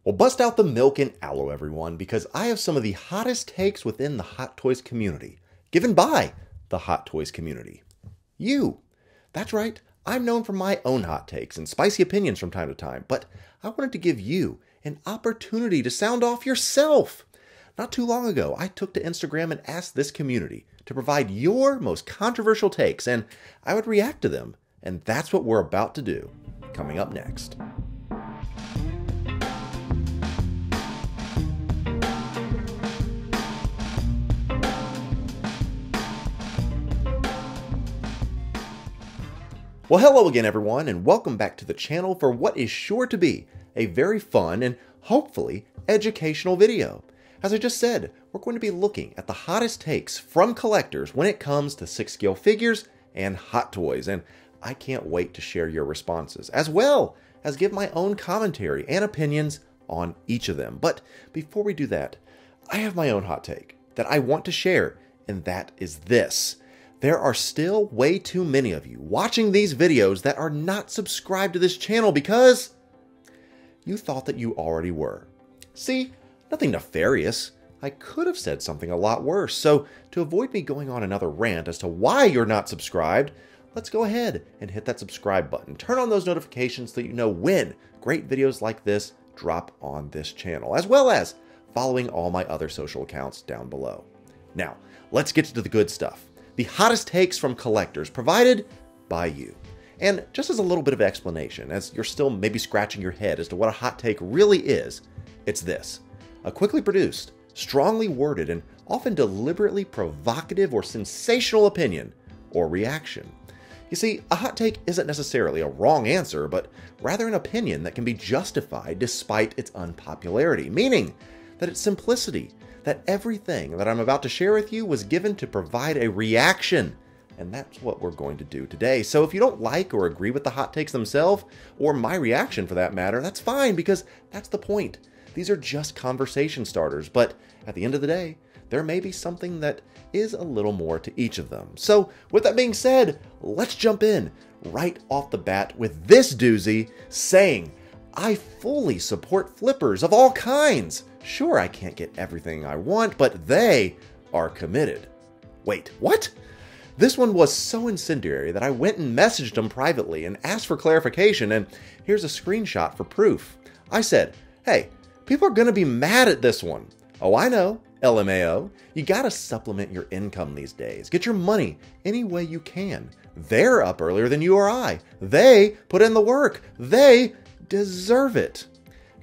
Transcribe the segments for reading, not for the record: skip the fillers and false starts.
Well, bust out the milk and aloe, everyone, because I have some of the hottest takes within the Hot Toys community, given by the Hot Toys community. You. That's right, I'm known for my own hot takes and spicy opinions from time to time, but I wanted to give you an opportunity to sound off yourself. Not too long ago, I took to Instagram and asked this community to provide your most controversial takes, and I would react to them. And that's what we're about to do, coming up next. Well, hello again, everyone, and welcome back to the channel for what is sure to be a very fun and hopefully educational video. As I just said, we're going to be looking at the hottest takes from collectors when it comes to 6-scale figures and Hot Toys, and I can't wait to share your responses, as well as give my own commentary and opinions on each of them. But before we do that, I have my own hot take that I want to share, and that is this. There are still way too many of you watching these videos that are not subscribed to this channel because you thought that you already were. See, nothing nefarious. I could have said something a lot worse. So to avoid me going on another rant as to why you're not subscribed, let's go ahead and hit that subscribe button. Turn on those notifications so that you know when great videos like this drop on this channel, as well as following all my other social accounts down below. Now, let's get to the good stuff. The hottest takes from collectors provided by you. And just as a little bit of explanation, as you're still maybe scratching your head as to what a hot take really is, it's this. A quickly produced, strongly worded, and often deliberately provocative or sensational opinion or reaction. You see, a hot take isn't necessarily a wrong answer, but rather an opinion that can be justified despite its unpopularity, meaning that its simplicity, that everything that I'm about to share with you was given to provide a reaction. And that's what we're going to do today. So if you don't like or agree with the hot takes themselves, or my reaction for that matter, that's fine, because that's the point. These are just conversation starters, but at the end of the day, there may be something that is a little more to each of them. So with that being said, let's jump in right off the bat with this doozy saying, I fully support flippers of all kinds. Sure, I can't get everything I want, but they are committed. Wait, what? This one was so incendiary that I went and messaged them privately and asked for clarification, and here's a screenshot for proof. I said, hey, people are going to be mad at this one. Oh, I know, LMAO. You got to supplement your income these days. Get your money any way you can. They're up earlier than you or I. They put in the work. They deserve it.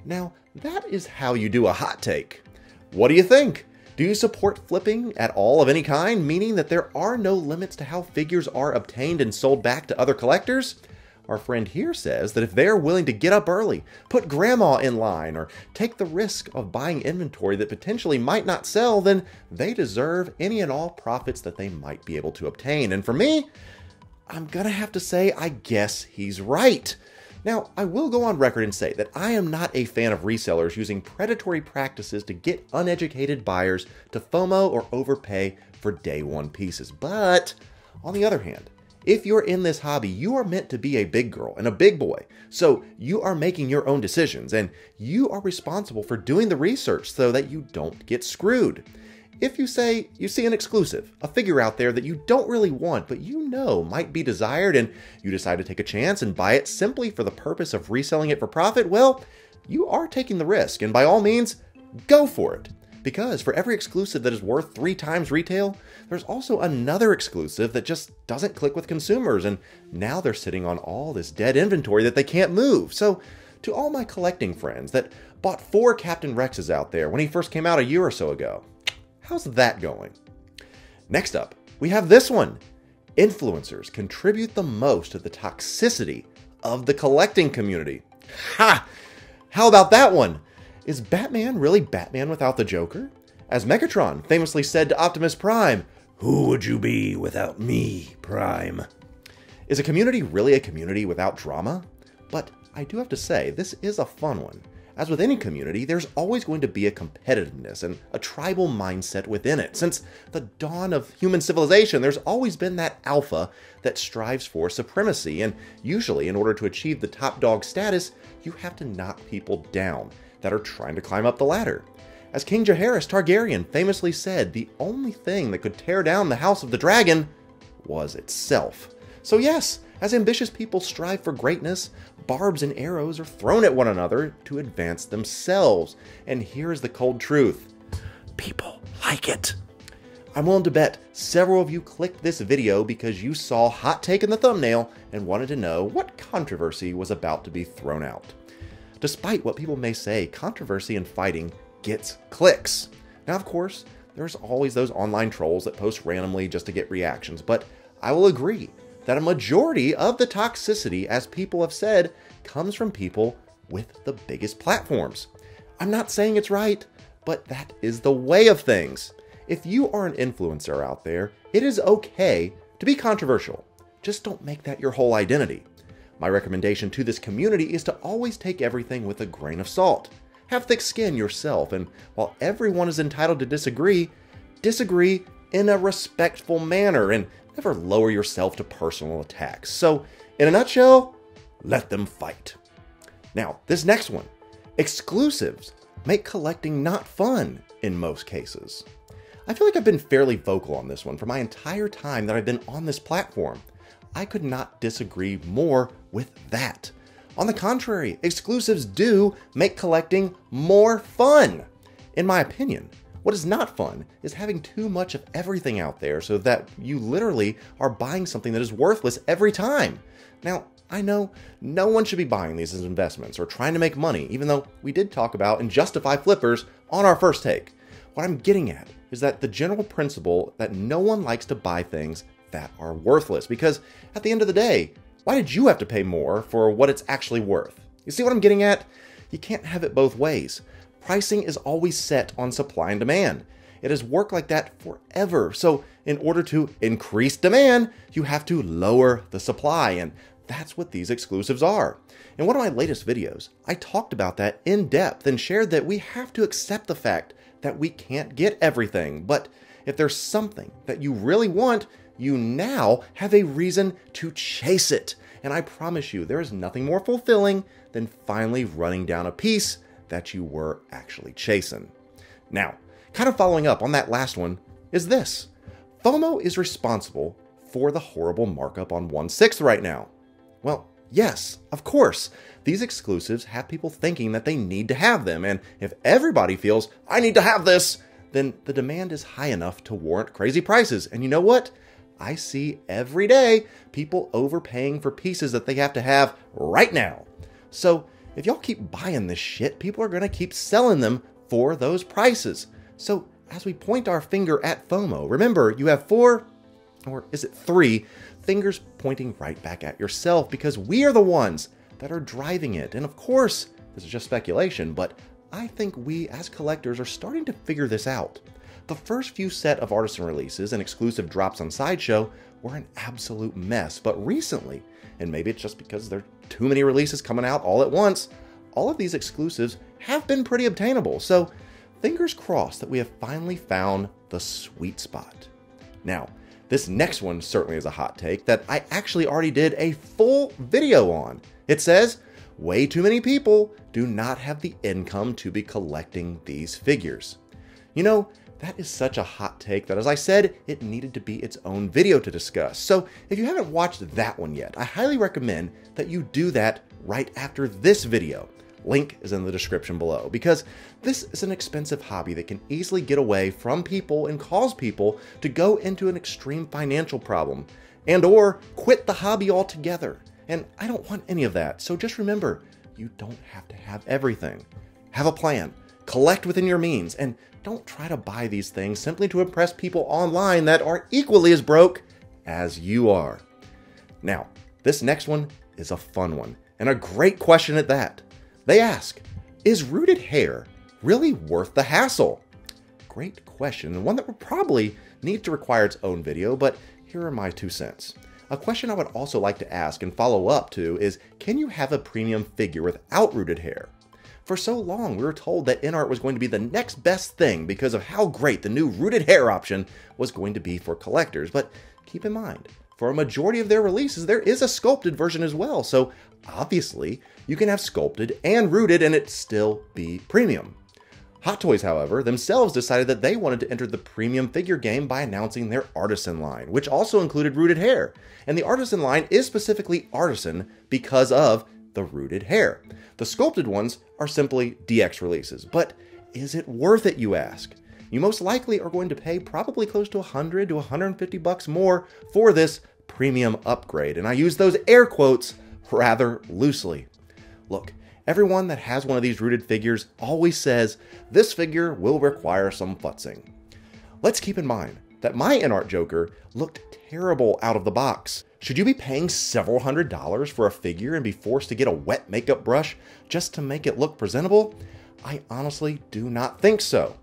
Now, that is how you do a hot take. What do you think? Do you support flipping at all of any kind, meaning that there are no limits to how figures are obtained and sold back to other collectors? Our friend here says that if they're willing to get up early, put grandma in line, or take the risk of buying inventory that potentially might not sell, then they deserve any and all profits that they might be able to obtain. And for me, I'm gonna have to say, I guess he's right. Now, I will go on record and say that I am not a fan of resellers using predatory practices to get uneducated buyers to FOMO or overpay for day one pieces. But, on the other hand, if you're in this hobby, you are meant to be a big girl and a big boy. So you are making your own decisions, and you are responsible for doing the research so that you don't get screwed. If you say you see an exclusive, a figure out there that you don't really want, but you know might be desired, and you decide to take a chance and buy it simply for the purpose of reselling it for profit, well, you are taking the risk, and by all means, go for it. Because for every exclusive that is worth 3 times retail, there's also another exclusive that just doesn't click with consumers, and now they're sitting on all this dead inventory that they can't move. So, to all my collecting friends that bought 4 Captain Rexes out there when he first came out a year or so ago, how's that going? Next up, we have this one. Influencers contribute the most to the toxicity of the collecting community. Ha! How about that one? Is Batman really Batman without the Joker? As Megatron famously said to Optimus Prime, "Who would you be without me, Prime?" Is a community really a community without drama? But I do have to say, this is a fun one. As with any community, there's always going to be a competitiveness and a tribal mindset within it. Since the dawn of human civilization, there's always been that alpha that strives for supremacy, and usually in order to achieve the top dog status, you have to knock people down. that are trying to climb up the ladder. As King Jaehaerys Targaryen famously said, the only thing that could tear down the House of the Dragon was itself. So yes, as ambitious people strive for greatness, barbs and arrows are thrown at one another to advance themselves. And here's the cold truth: people like it. I'm willing to bet several of you clicked this video because you saw hot take in the thumbnail and wanted to know what controversy was about to be thrown out. Despite what people may say, controversy in fighting gets clicks. Now, of course, there's always those online trolls that post randomly just to get reactions, but I will agree that a majority of the toxicity, as people have said, comes from people with the biggest platforms. I'm not saying it's right, but that is the way of things. If you are an influencer out there, it is okay to be controversial. Just don't make that your whole identity. My recommendation to this community is to always take everything with a grain of salt. Have thick skin yourself, and while everyone is entitled to disagree, disagree in a respectful manner and never lower yourself to personal attacks. So, in a nutshell, let them fight. Now, this next one. Exclusives make collecting not fun in most cases. I feel like I've been fairly vocal on this one for my entire time that I've been on this platform. I could not disagree more with that. On the contrary, exclusives do make collecting more fun. In my opinion, what is not fun is having too much of everything out there so that you literally are buying something that is worthless every time. Now, I know no one should be buying these as investments or trying to make money, even though we did talk about and justify flippers on our first take. What I'm getting at is that the general principle that no one likes to buy things that are worthless, because at the end of the day, why did you have to pay more for what it's actually worth? You see what I'm getting at? You can't have it both ways. Pricing is always set on supply and demand. It has worked like that forever. So in order to increase demand, you have to lower the supply, and that's what these exclusives are. In one of my latest videos, I talked about that in depth and shared that we have to accept the fact that we can't get everything, but if there's something that you really want, you now have a reason to chase it. And I promise you, there is nothing more fulfilling than finally running down a piece that you were actually chasing. Now, kind of following up on that last one is this. FOMO is responsible for the horrible markup on 1/6 right now. Well, yes, of course. These exclusives have people thinking that they need to have them, and if everybody feels, I need to have this, then the demand is high enough to warrant crazy prices. And you know what? I see every day people overpaying for pieces that they have to have right now. So if y'all keep buying this shit, people are going to keep selling them for those prices. So as we point our finger at FOMO, remember you have 4, or is it 3, fingers pointing right back at yourself, because we are the ones that are driving it. And of course, this is just speculation, but I think we as collectors are starting to figure this out. The first few set of artisan releases and exclusive drops on Sideshow were an absolute mess, but recently, and maybe it's just because there are too many releases coming out all at once, all of these exclusives have been pretty obtainable. So fingers crossed that we have finally found the sweet spot. Now, this next one certainly is a hot take that I actually already did a full video on. It says, way too many people do not have the income to be collecting these figures. You know, that is such a hot take that, as I said, it needed to be its own video to discuss. So if you haven't watched that one yet, I highly recommend that you do that right after this video. Link is in the description below, because this is an expensive hobby that can easily get away from people and cause people to go into an extreme financial problem and or quit the hobby altogether. And I don't want any of that. So just remember, you don't have to have everything. Have a plan, collect within your means, and don't try to buy these things simply to impress people online that are equally as broke as you are. Now, this next one is a fun one, and a great question at that. They ask, is rooted hair really worth the hassle? Great question, and one that would probably need to require its own video, but here are my 2 cents. A question I would also like to ask and follow up to is, can you have a premium figure without rooted hair? For so long, we were told that InArt was going to be the next best thing because of how great the new rooted hair option was going to be for collectors. But keep in mind, for a majority of their releases, there is a sculpted version as well. So obviously, you can have sculpted and rooted and it still be premium. Hot Toys, however, themselves decided that they wanted to enter the premium figure game by announcing their Artisan line, which also included rooted hair. And the Artisan line is specifically Artisan because of the rooted hair. The sculpted ones are simply DX releases. But is it worth it, you ask? You most likely are going to pay probably close to $100 to $150 more for this premium upgrade. And I use those air quotes rather loosely. Look, everyone that has one of these rooted figures always says, this figure will require some futzing. Let's keep in mind that my InArt Joker looked terrible out of the box. Should you be paying several $100s for a figure and be forced to get a wet makeup brush just to make it look presentable? I honestly do not think so.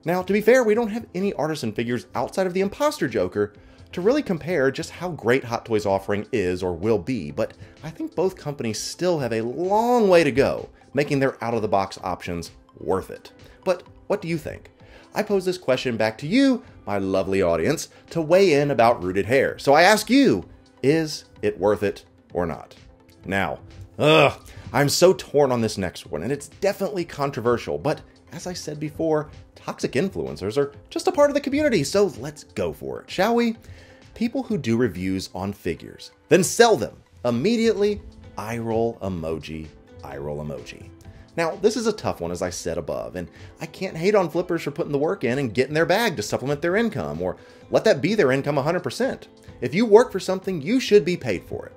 Now, to be fair, we don't have any Artisan figures outside of the Imposter Joker to really compare just how great Hot Toys' offering is or will be, but I think both companies still have a long way to go, making their out-of-the-box options worth it. But what do you think? I pose this question back to you, my lovely audience, to weigh in about rooted hair. So I ask you, is it worth it or not? Now, I'm so torn on this next one, and it's definitely controversial, but as I said before, toxic influencers are just a part of the community, so let's go for it, shall we? People who do reviews on figures, then sell them, immediately eye roll emoji, eye roll emoji. Now, this is a tough one, as I said above, and I can't hate on flippers for putting the work in and getting their bag to supplement their income, or let that be their income 100%. If you work for something, you should be paid for it.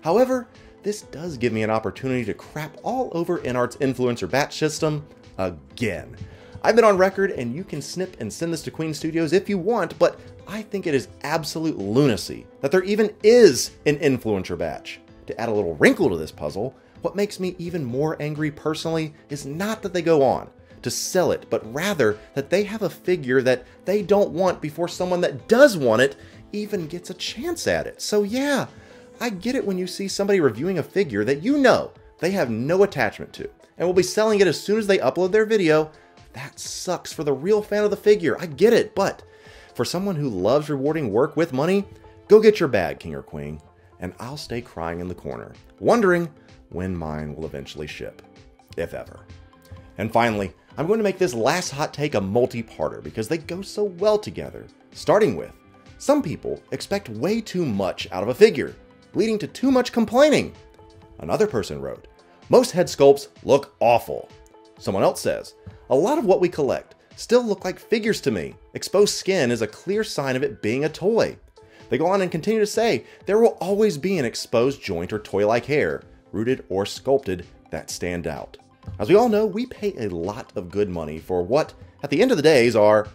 However, this does give me an opportunity to crap all over InArt's influencer batch system again. I've been on record, and you can snip and send this to Queen Studios if you want, but I think it is absolute lunacy that there even is an influencer batch. To add a little wrinkle to this puzzle, what makes me even more angry personally is not that they go on to sell it, but rather that they have a figure that they don't want before someone that does want it even gets a chance at it. So yeah, I get it when you see somebody reviewing a figure that you know they have no attachment to and will be selling it as soon as they upload their video. That sucks for the real fan of the figure, I get it, but for someone who loves rewarding work with money, go get your bag, king or queen, and I'll stay crying in the corner, wondering when mine will eventually ship, if ever. And finally, I'm going to make this last hot take a multi-parter because they go so well together, starting with, some people expect way too much out of a figure, leading to too much complaining. Another person wrote, most head sculpts look awful. Someone else says, a lot of what we collect still look like figures to me. Exposed skin is a clear sign of it being a toy. They go on and continue to say, there will always be an exposed joint or toy-like hair, rooted or sculpted, that stand out. As we all know, we pay a lot of good money for what, at the end of the day, are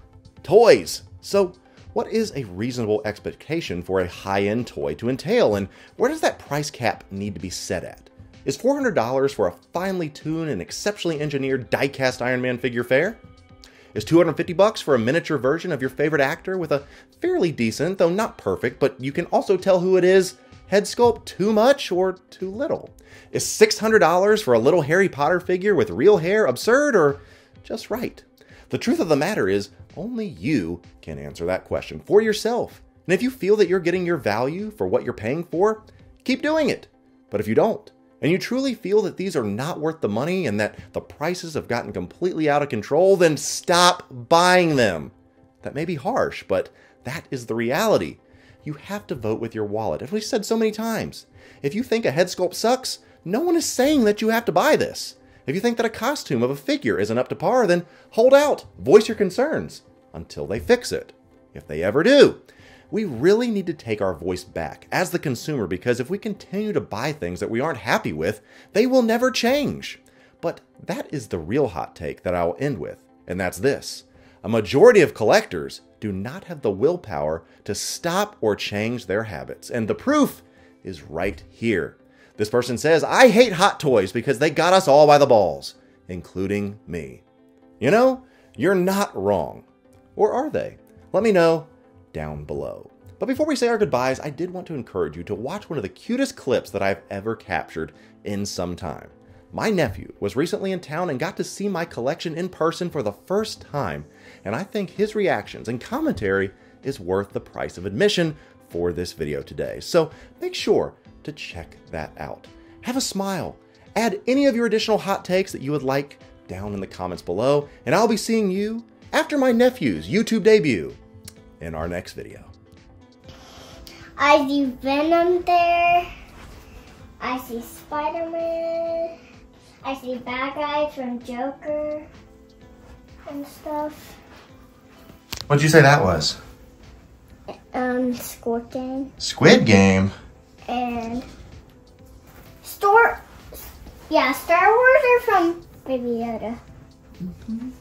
toys. So what is a reasonable expectation for a high-end toy to entail, and where does that price cap need to be set at? Is $400 for a finely tuned and exceptionally engineered die-cast Iron Man figure fair? Is $250 for a miniature version of your favorite actor with a fairly decent, though not perfect, but you can also tell who it is, head sculpt too much or too little? Is $600 for a little Harry Potter figure with real hair absurd or just right? The truth of the matter is, only you can answer that question for yourself. And if you feel that you're getting your value for what you're paying for, keep doing it. But if you don't, and you truly feel that these are not worth the money and that the prices have gotten completely out of control, then stop buying them. That may be harsh, but that is the reality. You have to vote with your wallet, as we've said so many times. If you think a head sculpt sucks, no one is saying that you have to buy this. If you think that a costume of a figure isn't up to par, then hold out, voice your concerns, until they fix it. If they ever do. We really need to take our voice back as the consumer, because if we continue to buy things that we aren't happy with, they will never change. But that is the real hot take that I'll end with, and that's this. A majority of collectors do not have the willpower to stop or change their habits, and the proof is right here. This person says, I hate Hot Toys because they got us all by the balls, including me. You know, you're not wrong. Or are they? Let me know down below. But before we say our goodbyes, I did want to encourage you to watch one of the cutest clips that I've ever captured in some time. My nephew was recently in town and got to see my collection in person for the first time, and I think his reactions and commentary is worth the price of admission for this video today. So make sure to check that out. Have a smile. Add any of your additional hot takes that you would like down in the comments below, and I'll be seeing you after my nephew's YouTube debut in our next video. I see Venom there. I see Spider-Man. I see bad guys from Joker and stuff. What'd you say that was? Squid Game. Squid Game? And Star Wars are from Baby Yoda.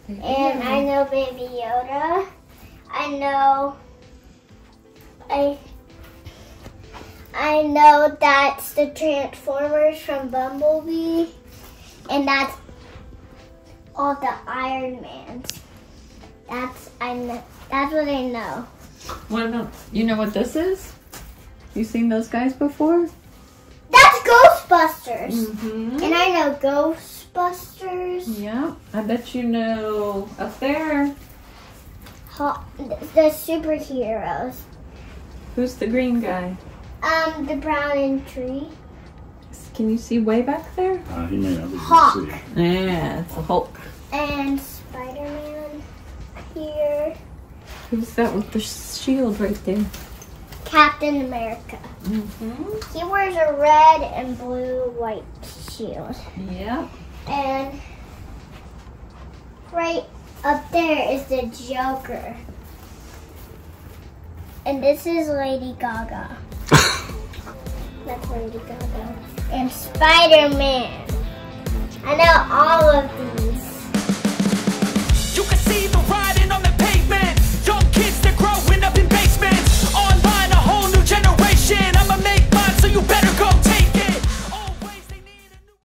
And I know Baby Yoda. I know that's the Transformers from Bumblebee. And that's all the Iron Mans. That's what I know. What about, you know what this is? You seen those guys before? That's Ghostbusters. Mm-hmm. And I know Ghostbusters. Yeah, I bet you know up there. The superheroes. Who's the green guy? The brown and tree. Can you see way back there? He may not be able to Hawk. see. Yeah, it's a Hulk. And Spider-Man here. Who's that with the shield right there? Captain America. Mm-hmm. He wears a red and blue white shield. Yeah. And right up there is the Joker. And this is Lady Gaga. That's Lady Gaga. And Spider-Man. I know all of